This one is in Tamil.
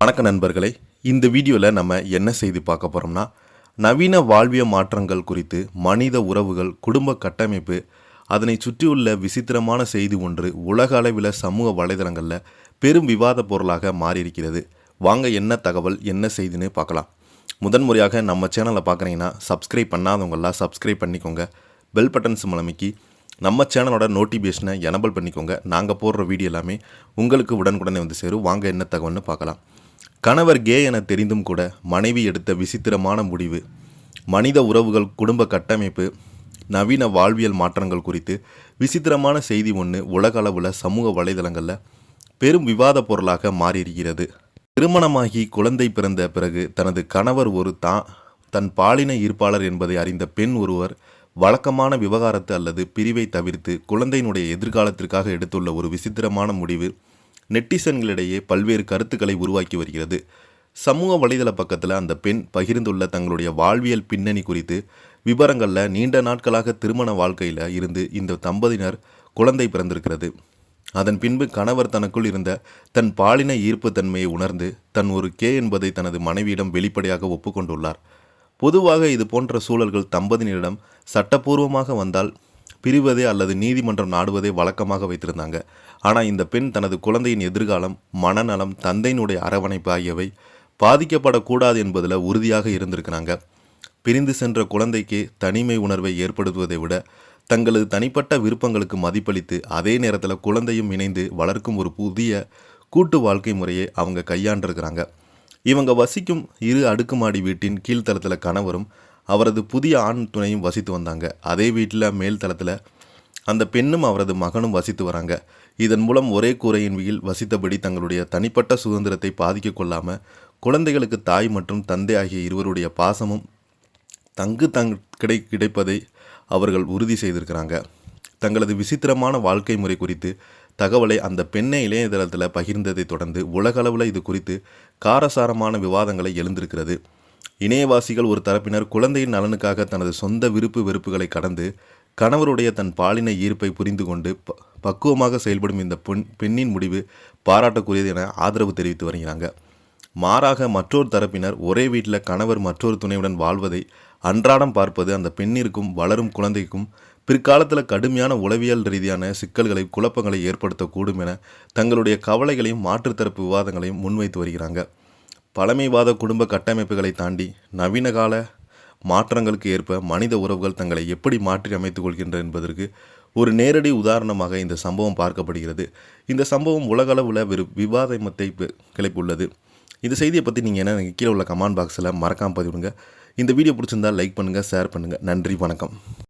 வணக்க நண்பர்களே, இந்த வீடியோவில் நம்ம என்ன செய்தி பார்க்க போகிறோம்னா, நவீன வாழ்வியல் மாற்றங்கள் குறித்து மனித உறவுகள், குடும்ப கட்டமைப்பு, அதனை சுற்றியுள்ள விசித்திரமான செய்தி ஒன்று உலக அளவில் சமூக வலைதளங்களில் பெரும் விவாத பொருளாக மாறியிருக்கிறது. வாங்க என்ன தகவல், என்ன செய்தின்னு பார்க்கலாம். முதன்முறையாக நம்ம சேனலை பார்க்குறீங்கன்னா சப்ஸ்கிரைப் பண்ணாதவங்களாம் சப்ஸ்கிரைப் பண்ணிக்கோங்க. பெல் பட்டன் சிம்பல் அமைக்கி நம்ம சேனலோட நோட்டிஃபிகேஷனை எனபிள் பண்ணிக்கோங்க. நாங்கள் போடுற வீடியோ எல்லாமே உங்களுக்கு உடனுக்குடனே வந்து சேரும். வாங்க என்ன தகவல்னு பார்க்கலாம். கணவர் கே என தெரிந்தும் கூட மனைவி எடுத்த விசித்திரமான முடிவு, மனித உறவுகள், குடும்ப கட்டமைப்பு, நவீன வாழ்வியல் மாற்றங்கள் குறித்து விசித்திரமான செய்தி ஒன்று உலக அளவில் சமூக வலைதளங்களில் பெரும் விவாத பொருளாக மாறியிருக்கிறது. திருமணமாகி குழந்தை பிறந்த பிறகு தனது கணவர் ஒரு தன் பாலின ஈர்ப்பாளர் என்பதை அறிந்த பெண் ஒருவர் வழக்கமான விவகாரத்து அல்லது பிரிவை தவிர்த்து குழந்தையினுடைய எதிர்காலத்திற்காக எடுத்துள்ள ஒரு விசித்திரமான முடிவு நெட்டிசன்களிடையே பல்வேறு கருத்துக்களை உருவாக்கி வருகிறது. சமூக வலைதள பக்கத்தில் அந்த பெண் பகிர்ந்துள்ள தங்களுடைய வாழ்வியல் பின்னணி குறித்து விவரங்களில் நீண்ட நாட்களாக திருமண வாழ்க்கையில் இருந்து இந்த தம்பதியினர் குழந்தை பிறந்திருக்கிறது. அதன் பின்பு கணவர் தனக்குள் இருந்த தன் பாலின ஈர்ப்பு தன்மையை உணர்ந்து தன் ஒரு கே என்பதை தனது மனைவியிடம் வெளிப்படையாக ஒப்புக்கொண்டுள்ளார். பொதுவாக இது போன்ற சூழல்கள் தம்பதியினரிடம் சட்டப்பூர்வமாக வந்தால் பிரிவதே அல்லது நீதிமன்றம் நாடுவதே வழக்கமாக வைத்திருந்தாங்க. ஆனால் இந்த பெண் தனது குழந்தையின் எதிர்காலம், மனநலம், தந்தையினுடைய அரவணைப்பு ஆகியவை பாதிக்கப்படக்கூடாது என்பதில் உறுதியாக இருந்திருக்கிறாங்க. பிரிந்து சென்ற குழந்தைக்கு தனிமை உணர்வை ஏற்படுத்துவதை விட தங்களது தனிப்பட்ட விருப்பங்களுக்கு மதிப்பளித்து அதே நேரத்தில் குழந்தையும் இணைந்து வளர்க்கும் ஒரு புதிய கூட்டு வாழ்க்கை முறையை அவங்க கையாண்டிருக்கிறாங்க. இவங்க வசிக்கும் 2 அடுக்குமாடி வீட்டின் கீழ்த்தளத்தில் கணவரும் அவரது புதிய ஆண் துணையும் வசித்து வந்தாங்க. அதே வீட்டில் மேல் தளத்தில் அந்த பெண்ணும் அவரது மகனும் வசித்து வராங்க. இதன் மூலம் ஒரே கூரையின் கீழ் வசித்தபடி தங்களுடைய தனிப்பட்ட சுதந்திரத்தை பாதிக்க கொள்ளாமல் குழந்தைகளுக்கு தாய் மற்றும் தந்தை ஆகிய இருவருடைய பாசமும் கிடைப்பதை அவர்கள் உறுதி செய்திருக்கிறாங்க. தங்களது விசித்திரமான வாழ்க்கை முறை குறித்து தகவலை அந்த பெண்ணை இணையதளத்தில் பகிர்ந்ததை தொடர்ந்து உலகளவில் இது குறித்து காரசாரமான விவாதங்களை எழுந்திருக்கிறது. இணையவாசிகள் ஒரு தரப்பினர் குழந்தையின் நலனுக்காக தனது சொந்த விருப்பு வெறுப்புகளை கடந்து கணவருடைய தன் பாலின ஈர்ப்பை புரிந்து கொண்டு பக்குவமாக செயல்படும் இந்த பெண்ணின் முடிவு பாராட்டக்கூடியது என ஆதரவு தெரிவித்து வருகிறாங்க. மாறாக மற்றொரு தரப்பினர் ஒரே வீட்டில் கணவர் மற்றொரு துணையுடன் வாழ்வதை அன்றாடம் பார்ப்பது அந்த பெண்ணிற்கும் வளரும் குழந்தைக்கும் பிற்காலத்தில் கடுமையான உளவியல் ரீதியான சிக்கல்களை, குழப்பங்களை ஏற்படுத்தக்கூடும் என தங்களுடைய கவலைகளையும் மாற்றுத்தரப்பு விவாதங்களையும் முன்வைத்து வருகிறாங்க. பழமைவாத குடும்ப கட்டமைப்புகளை தாண்டி நவீன கால மாற்றங்களுக்கு ஏற்ப மனித உறவுகள் தங்களை எப்படி மாற்றி அமைத்துக் கொள்கின்றன என்பதற்கு ஒரு நேரடி உதாரணமாக இந்த சம்பவம் பார்க்கப்படுகிறது. இந்த சம்பவம் உலகளவில் விவாதத்தை கிளப்பியுள்ளது. இந்த செய்தியை பற்றி நீங்கள் என்ன கீழே உள்ள கமெண்ட் பாக்ஸில் மறக்காமல் பதிவிடுங்க. இந்த வீடியோ பிடிச்சிருந்தால் லைக் பண்ணுங்கள், ஷேர் பண்ணுங்கள். நன்றி, வணக்கம்.